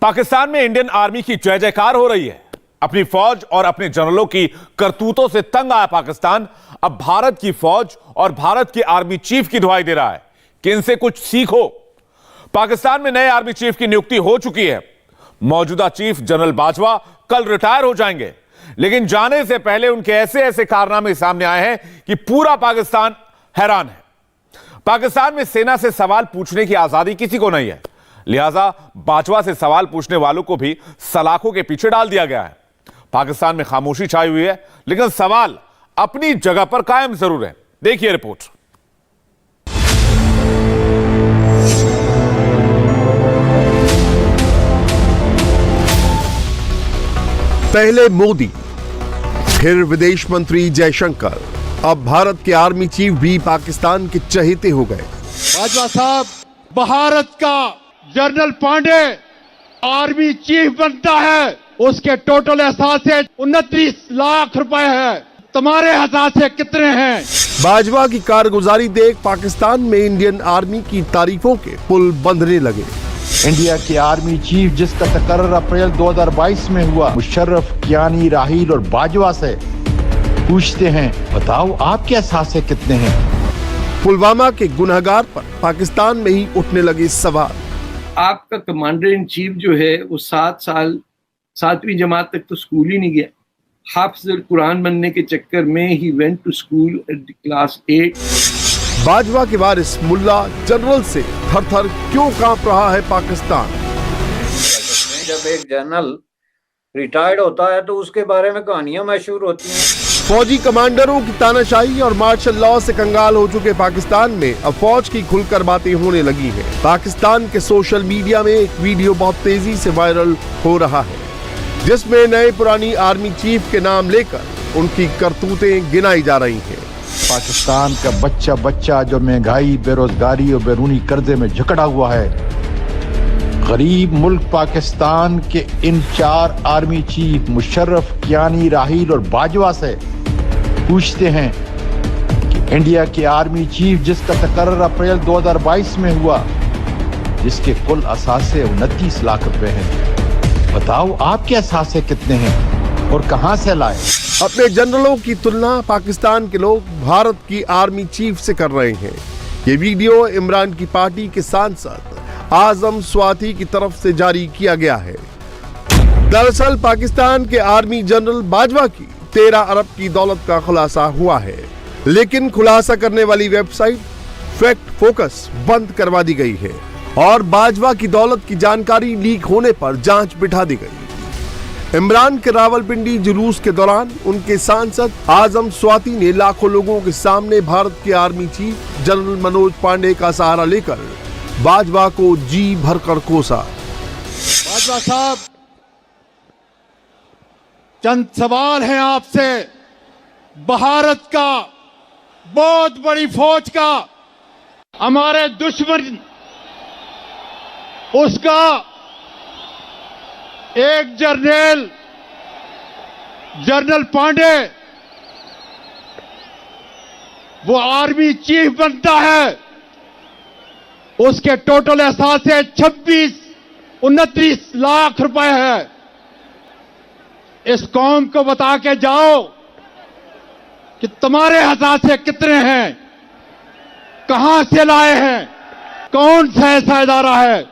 पाकिस्तान में Indian army की जय जयकार हो रही है। अपनी फौज और अपने जनरलों की करतूतों से तंग आया पाकिस्तान अब भारत की फौज और भारत के आर्मी चीफ की दुहाई दे रहा है कि इनसे कुछ सीखो। पाकिस्तान में नए आर्मी चीफ की नियुक्ति हो चुकी है। मौजूदा चीफ जनरल बाजवा कल रिटायर हो जाएंगे, लेकिन जाने से पहले उनके ऐसे ऐसे कारनामे सामने आए हैं कि पूरा पाकिस्तान हैरान है। पाकिस्तान में सेना से सवाल पूछने की आजादी किसी को नहीं है, लिहाजा बाजवा से सवाल पूछने वालों को भी सलाखों के पीछे डाल दिया गया है। पाकिस्तान में खामोशी छाई हुई है, लेकिन सवाल अपनी जगह पर कायम जरूर है। देखिए रिपोर्ट। पहले मोदी, फिर विदेश मंत्री जयशंकर, अब भारत के आर्मी चीफ भी पाकिस्तान के चहेते हो गए। बाजवा साहब, भारत का जनरल पांडे आर्मी चीफ बनता है, उसके टोटल एहसास 29 लाख रुपए है। तुम्हारे एहसास कितने हैं? बाजवा की कारगुजारी देख पाकिस्तान में इंडियन आर्मी की तारीफों के पुल बंधने लगे। इंडिया के आर्मी चीफ जिसका तकर्रर अप्रैल 2022 में हुआ, मुशर्रफ, कियानी, राहील और बाजवा से पूछते हैं, बताओ आपके एहसास कितने हैं? पुलवामा के गुनहगार पर पाकिस्तान में ही उठने लगे सवाल। आपका कमांडर इन चीफ जो है वो 7 साल 7वीं जमात तक तो स्कूल ही नहीं गया। हाफिज़ुल कुरान बनने के चक्कर में ही went to school at class 8। Bajwa के वारिस मुल्ला जनरल से थर थर क्यों कांप रहा है पाकिस्तान? जब एक जनरल रिटायर्ड होता है तो उसके बारे में कहानियां मशहूर होती हैं। फौजी कमांडरों की तानाशाही और मार्शल लॉ से कंगाल हो चुके पाकिस्तान में अब फौज की खुलकर बातें होने लगी हैं। पाकिस्तान के सोशल मीडिया में एक वीडियो बहुत तेजी से वायरल हो रहा है, जिसमें नए पुरानी आर्मी चीफ के नाम लेकर उनकी करतूतें गिनाई जा रही हैं। पाकिस्तान का बच्चा बच्चा जो महंगाई, बेरोजगारी और बैरूनी कर्जे में जकड़ा हुआ है, गरीब मुल्क पाकिस्तान के इन 4 आर्मी चीफ मुशर्रफ, कियानी, राहील और बाजवा से पूछते हैं कि इंडिया के आर्मी चीफ जिसका तकर्रर अप्रैल 2022 में हुआ, जिसके कुल असासे 29 लाख रुपए हैं, बताओ आपके असासे कितने हैं और कहां से लाए? अपने जनरलों की तुलना पाकिस्तान के लोग भारत की आर्मी चीफ से कर रहे हैं। ये वीडियो इमरान की पार्टी के सांसद आजम स्वाति की तरफ से जारी किया गया है। दरअसल पाकिस्तान के आर्मी जनरल बाजवा की 13 अरब की दौलत का खुलासा हुआ है, लेकिन खुलासा करने वाली वेबसाइट फैक्ट फोकस बंद करवा दी गई है और बाजवा की दौलत की जानकारी लीक होने पर जांच बिठा दी गई। इमरान के रावलपिंडी जुलूस के दौरान उनके सांसद आजम स्वाति ने लाखों लोगों के सामने भारत के army chief general Manoj Pande का सहारा लेकर बाजवा को जी भरकर कोसा। बाजवा साहब, चंद सवाल हैं आपसे। भारत का बहुत बड़ी फौज का हमारे दुश्मन, उसका एक जनरल पांडे वो आर्मी चीफ बनता है, उसके टोटल एहसास 29 लाख रुपए है। इस कौम को बता के जाओ कि तुम्हारे एहसास कितने हैं, कहां से लाए हैं, कौन सा ऐसा इदारा है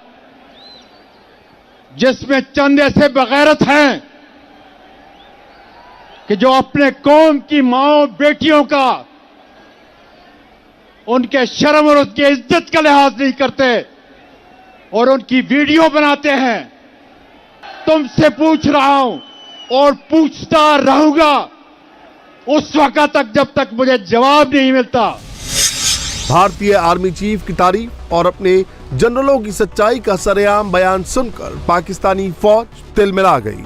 जिसमें चंद ऐसे बगैरत हैं कि जो अपने कौम की माओ बेटियों का, उनके शर्म और उसकी इज्जत का लिहाज नहीं करते और उनकी वीडियो बनाते हैं। तुमसे पूछ रहा हूं और पूछता रहूंगा उस वक्त तक जब तक मुझे जवाब नहीं मिलता। भारतीय आर्मी चीफ की तारीफ और अपने जनरलों की सच्चाई का सरेआम बयान सुनकर पाकिस्तानी फौज तिलमिला गई।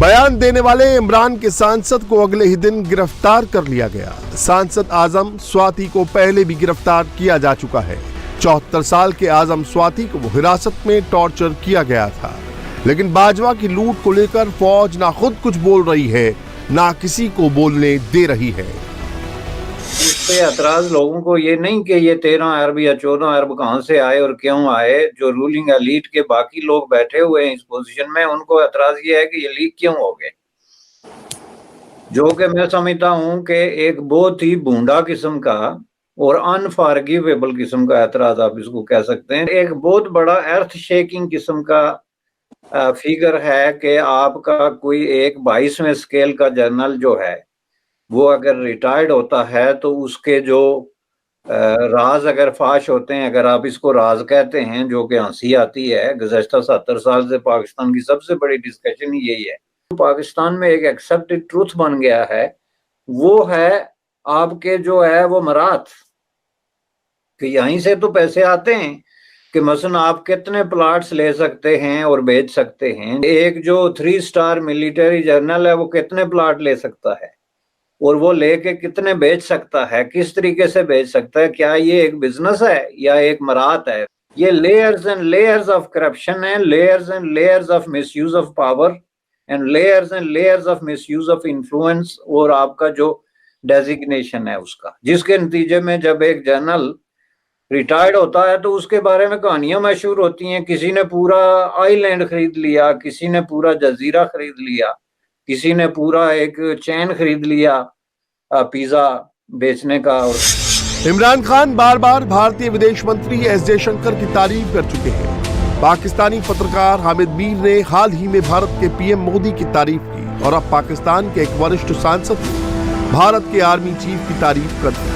बयान देने वाले इमरान के सांसद को अगले ही दिन गिरफ्तार कर लिया गया। सांसद आजम स्वाति को पहले भी गिरफ्तार किया जा चुका है। 74 साल के आजम स्वाति को हिरासत में टॉर्चर किया गया था, लेकिन बाजवा की लूट को लेकर फौज ना खुद कुछ बोल रही है, ना किसी को बोलने दे रही है। पे एतराज लोगों को ये नहीं कि ये 13 अरब या 14 अरब कहाँ से आए और क्यों आए, जो रूलिंग एलीट के बाकी लोग बैठे हुए हैं इस पोजीशन में, उनको एतराज ये है कि ये लीक क्यों हो गए, जो कि मैं समझता हूँ कि एक बहुत ही भूंडा किस्म का और अनफॉरगिवेबल किस्म का एतराज आप इसको कह सकते हैं। एक बहुत बड़ा अर्थ शेकिंग किस्म का फिगर है कि आपका कोई एक 22वें स्केल का जनरल जो है वो अगर रिटायर्ड होता है तो उसके जो राज अगर फाश होते हैं, अगर आप इसको राज कहते हैं, जो कि हंसी आती है, गुज़श्ता 70 साल से पाकिस्तान की सबसे बड़ी डिस्कशन ही यही है। पाकिस्तान में एक एक्सेप्टेड ट्रूथ बन गया है, वो है आपके जो है वो मरात, कि यहीं से तो पैसे आते हैं कि मसलन आप कितने प्लाट्स ले सकते हैं और बेच सकते हैं। एक जो 3 स्टार मिलिट्री जनरल है वो कितने प्लाट ले सकता है और वो लेके कितने बेच सकता है, किस तरीके से बेच सकता है, क्या ये एक बिजनेस है या एक मरात है। ये layers and layers of corruption है, layers and layers of misuse of power and layers of misuse of influence, और आपका जो डेजिग्नेशन है उसका, जिसके नतीजे में जब एक जनरल रिटायर्ड होता है तो उसके बारे में कहानियां मशहूर होती हैं। किसी ने पूरा आइलैंड खरीद लिया, किसी ने पूरा जजीरा खरीद लिया, किसी ने पूरा एक चैन खरीद लिया पिज्जा बेचने का। और इमरान खान बार बार भारतीय विदेश मंत्री एस जयशंकर की तारीफ कर चुके हैं। पाकिस्तानी पत्रकार हामिद मीर ने हाल ही में भारत के पीएम मोदी की तारीफ की और अब पाकिस्तान के एक वरिष्ठ सांसद ने भारत के आर्मी चीफ की तारीफ कर दी।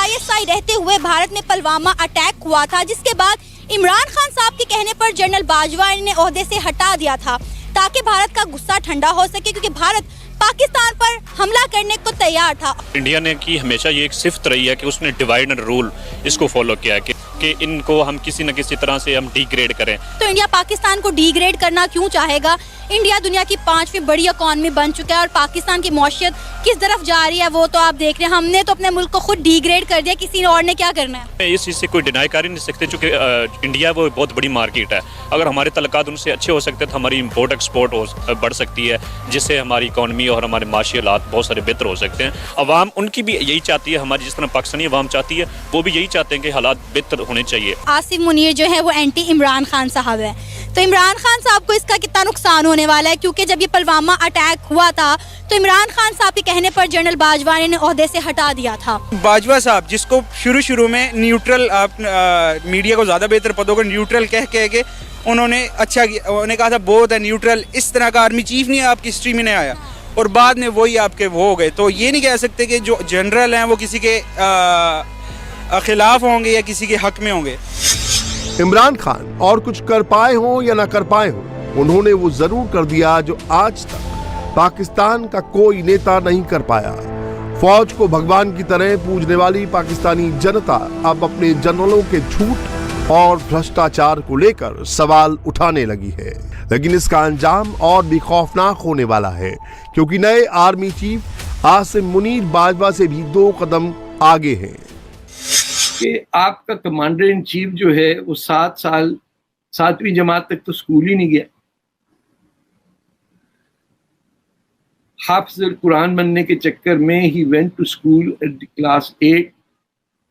ISI रहते हुए भारत में पुलवामा अटैक हुआ था, जिसके बाद इमरान खान साहब के कहने पर जनरल बाजवा ने ओहदे से हटा दिया था ताकि भारत का गुस्सा ठंडा हो सके, क्योंकि भारत पाकिस्तान पर हमला करने को तैयार था। इंडिया ने की हमेशा ये एक सिफ्त रही है कि उसने डिवाइड एंड रूल इसको फॉलो किया है कि इनको हम किसी न किसी तरह से हम डिग्रेड करें। तो इंडिया पाकिस्तान को डिग्रेड करना क्यों चाहेगा? इंडिया दुनिया की 5वीं बड़ी इकॉनमी बन चुका है और पाकिस्तान की मौशियत किस तरफ जा रही है वो तो आप देख रहे हैं। हमने तो अपने मुल्क को खुद डिग्रेड कर दिया, किसी और ने क्या करना है? इस चीज़ से कोई डिनाई कर ही नहीं सकते, चूँकि इंडिया वो बहुत बड़ी मार्केट है। अगर हमारे तल्लुकात उनसे अच्छे हो सकते तो हमारी इम्पोर्ट एक्सपोर्ट बढ़ सकती है, जिससे हमारी इकॉनमी और हमारे माशी हालात बहुत सारे बेहतर हो सकते हैं। अवाम उनकी भी यही चाहती है, हमारी जिस तरह पाकिस्तानी अवाम चाहती है, वो भी यही चाहते हैं कि हालात बेहतर होने चाहिए। आसिफ मुनीर जो है वो एंटी इमरान खान साहब है, तो इमरान खान साहब को इसका कितना नुकसान होने वाला है? क्योंकि जब ये पुलवामा अटैक हुआ था तो इमरान खान साहब के कहने पर जनरल बाजवा ने ओहदे से हटा दिया था। बाजवा साहब जिसको शुरू में न्यूट्रल, आप मीडिया को ज़्यादा बेहतर पता होगा, न्यूट्रल कह के उन्होंने अच्छा किया, उन्होंने कहा था बहुत है न्यूट्रल, इस तरह का आर्मी चीफ नहीं आपकी हिस्ट्री में नहीं आया, और बाद में वही आपके वो हो गए। तो ये नहीं कह सकते कि जो जनरल हैं वो किसी के खिलाफ होंगे या किसी के हक में होंगे। इमरान खान और कुछ कर पाए हों या ना कर पाए हों, उन्होंने वो जरूर कर दिया जो आज तक पाकिस्तान का कोई नेता नहीं कर पाया। फौज को भगवान की तरह पूजने वाली पाकिस्तानी जनता अब अपने जनरलों के झूठ और भ्रष्टाचार को लेकर सवाल उठाने लगी है, लेकिन इसका अंजाम और भी खौफनाक होने वाला है, क्योंकि नए आर्मी चीफ आसिम मुनीर बाजवा से भी 2 कदम आगे हैं। कि आपका कमांडर इन चीफ जो है वो 7 साल 7वीं जमात तक तो स्कूल ही नहीं गया। हाफिज़ुल कुरान बनने के चक्कर में ही went to school at class 8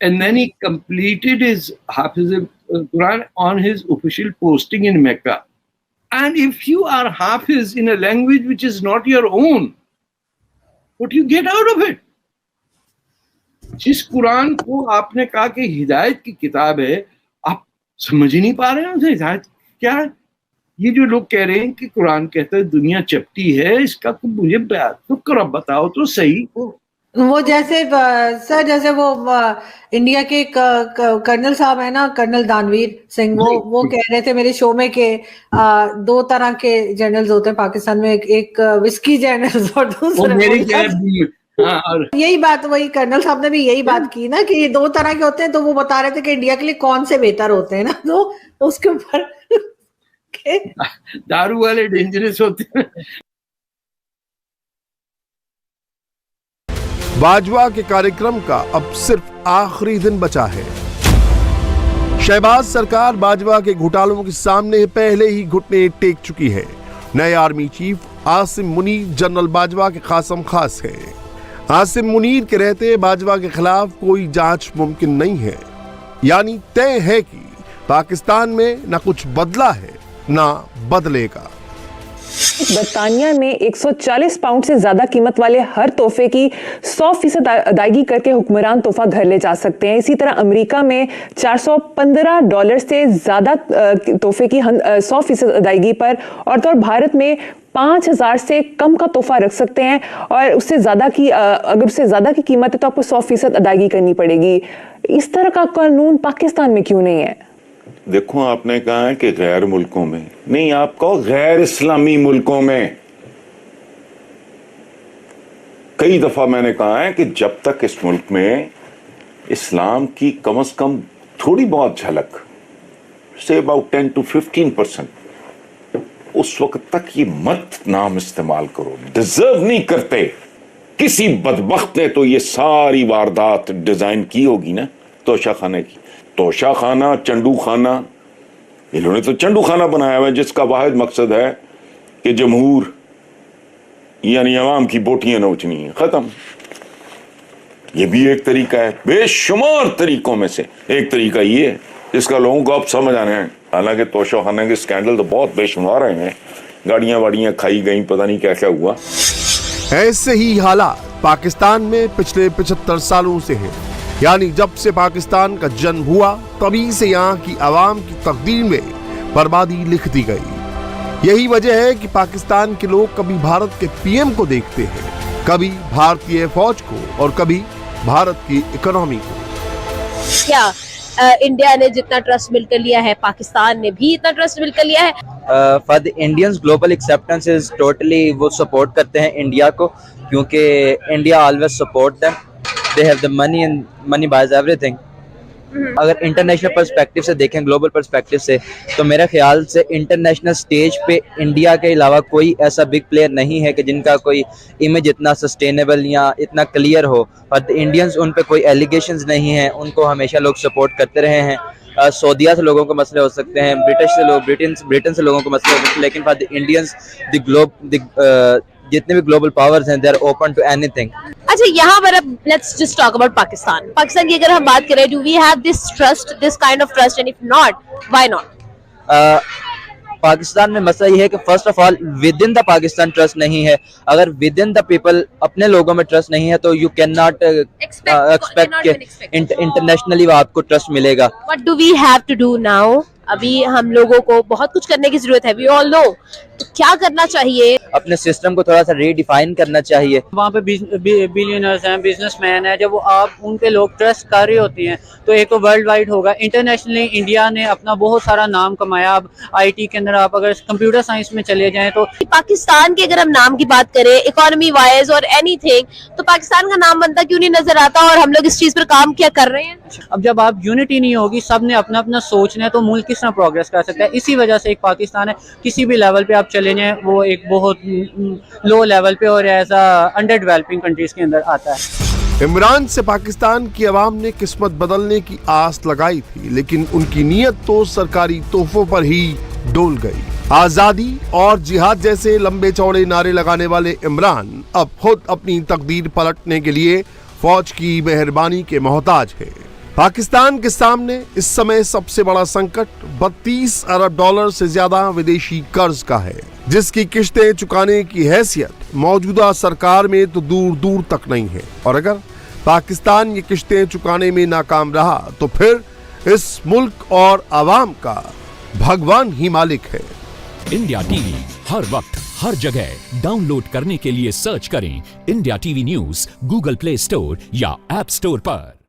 and then he completed his Hafiz Quran on his official posting in Mecca. And if you are Hafiz in a language which is not your own, what do you get out of it? जिस कुरान को आपने कहा कि हिदायत की किताब है, आप समझ ही नहीं पा रहे हैं उसे हिदायत क्या है। ये जो लोग कह रहे हैं कि कुरान कहता है दुनिया चपटी है, इसका तो मुझे तो कर बताओ तो सही। वो जैसे सर, जैसे वो इंडिया के कर्नल साहब है ना, कर्नल दानवीर सिंह, वो कह रहे थे मेरे शो में कि 2 तरह के जनरल्स होते हैं पाकिस्तान में, एक विस्की जनरल और दूसरे। और यही बात वही कर्नल साहब ने भी यही बात की ना कि ये 2 तरह के होते हैं, तो वो बता रहे थे कि इंडिया के लिए कौन से बेहतर होते हैं ना, तो उसके ऊपर दारू वाले डेंजरस होते हैं। बाजवा के कार्यक्रम का अब सिर्फ आखिरी दिन बचा है। शहबाज सरकार बाजवा के घोटालों के सामने पहले ही घुटने टेक चुकी है। नए army chief Asim Munir general Bajwa के खासम खास है। आसिम मुनीर के रहते बाजवा के खिलाफ कोई जांच मुमकिन नहीं है, यानी तय है कि पाकिस्तान में न कुछ बदला है न बदलेगा। बरतानिया में 140 पाउंड से ज्यादा कीमत वाले हर तोहफे की 100% अदायगी करके हुक्मरान तोहफा घर ले जा सकते हैं। इसी तरह अमेरिका में $415 से ज्यादा तोहफे की 100% अदायगी पर और भारत में 5,000 से कम का तोहफा रख सकते हैं और उससे ज्यादा की अगर उससे ज्यादा की कीमत है तो आपको 100% अदायगी करनी पड़ेगी। इस तरह का कानून पाकिस्तान में क्यों नहीं है? देखो, आपने कहा है कि गैर मुल्कों में नहीं, आप कहो गैर इस्लामी मुल्कों में। कई दफा मैंने कहा है कि जब तक इस मुल्क में इस्लाम की कम से कम थोड़ी बहुत झलक, से अबाउट 10 to 15%, उस वक्त तक ये मत नाम इस्तेमाल करो। डिजर्व नहीं करते। किसी बदबख्त ने तो ये सारी वारदात डिजाइन की होगी ना, तोशा खाने की। तोशा खाना, चंडू खाना, इन्होंने तो चंडू खाना बनाया हुआ है जिसका वाहिद मकसद है कि जमहूर यानी अवाम की बोटियां नोचनी है, खत्म। ये भी एक तरीका है, बेशुमार तरीकों में से एक तरीका ये है जिसका लोगों को अब समझ आने हैं। हालांकि तोशा खाने के स्कैंडल तो बहुत बेशुमार हैं, गाड़ियां वाड़ियां खाई गई, पता नहीं क्या क्या हुआ। ऐसे ही हालात पाकिस्तान में पिछले 75 सालों से हैं, यानी जब से पाकिस्तान का जन्म हुआ तभी से यहाँ की आवाम की तकदीर में बर्बादी लिख दी गई। यही वजह है कि पाकिस्तान के लोग कभी भारत के पीएम को देखते हैं, कभी भारतीय फौज को और कभी भारत की इकोनॉमी को। क्या इंडिया ने जितना ट्रस्ट मिलकर लिया है, पाकिस्तान ने भी इतना ट्रस्ट मिलकर लिया है? For the Indians global acceptance is totally, वो सपोर्ट करते हैं इंडिया को, क्योंकि India always support them, they have the money and money boys everything. अगर इंटरनेशनल पर्सपेक्टिव से देखें, ग्लोबल पर्सपेक्टिव से, तो मेरे ख्याल से इंटरनेशनल स्टेज पे इंडिया के अलावा कोई ऐसा बिग प्लेयर नहीं है कि जिनका कोई इमेज इतना सस्टेनेबल या इतना क्लियर हो। और द इंडियंस, उन पे कोई एलिगेशंस नहीं है, उनको हमेशा लोग सपोर्ट करते रहे हैं। सऊदीया से लोगों को मसले हो सकते हैं, ब्रिटेन से लोगों को मसले हो सकते हैं, लेकिन फॉर द इंडियंस जितने भी ग्लोबल पावर्स हैं, they are open to anything. अच्छा, यहाँ पर अब let's just talk about Pakistan. Pakistan की अगर हम बात करें, do we have this trust, this kind of trust, and if not, why not? Pakistan में मसला ये है कि first of all within the Pakistan trust नहीं है। अगर विद इन द पीपल, अपने लोगों में ट्रस्ट नहीं है, तो you can not expect internationally आपको ट्रस्ट मिलेगा। What do we have to do now? अभी हम लोगों को बहुत कुछ करने की जरूरत है, वी ऑल नो। तो क्या करना चाहिए? अपने सिस्टम को थोड़ा सा रीडिफाइन करना चाहिए। वहाँ पे बिलियनर्स हैं, बिजनेसमैन हैं, जब वो आप उन पे लोग ट्रस्ट कर रहे होते हैं तो एक वर्ल्ड वाइड होगा। इंटरनेशनली इंडिया ने अपना बहुत सारा नाम कमाया। अब आईटी के अंदर आप अगर कंप्यूटर साइंस में चले जाएं तो पाकिस्तान के अगर हम नाम की बात करें, इकोनॉमी वाइज और एनीथिंग, तो पाकिस्तान का नाम बनता क्यों नहीं नजर आता? और हम लोग इस चीज पर काम क्या कर रहे हैं? अब जब आप यूनिटी नहीं होगी, सब ने अपना अपना सोचना है, तो मुल्क किस तरह प्रोग्रेस कर सकता है? इसी वजह से एक पाकिस्तान है, किसी भी लेवल पे आप चले जाएं वो एक बहुत लो लेवल पे और एज अंडर डेवलपिंग कंट्रीज के अंदर आता है। इमरान से पाकिस्तान की आवाम ने किस्मत बदलने की आस लगाई थी, लेकिन उनकी नीयत तो सरकारी तोहफों पर ही डोल गई। आजादी और जिहाद जैसे लंबे चौड़े नारे लगाने वाले इमरान अब खुद अपनी तकदीर पलटने के लिए फौज की मेहरबानी के मोहताज है। पाकिस्तान के सामने इस समय सबसे बड़ा संकट $32 अरब से ज्यादा विदेशी कर्ज का है, जिसकी किश्तें चुकाने की हैसियत मौजूदा सरकार में तो दूर दूर तक नहीं है। और अगर पाकिस्तान ये किश्तें चुकाने में नाकाम रहा तो फिर इस मुल्क और आवाम का भगवान ही मालिक है। इंडिया टीवी हर वक्त हर जगह डाउनलोड करने के लिए सर्च करें India TV news Google play store या ऐप स्टोर पर।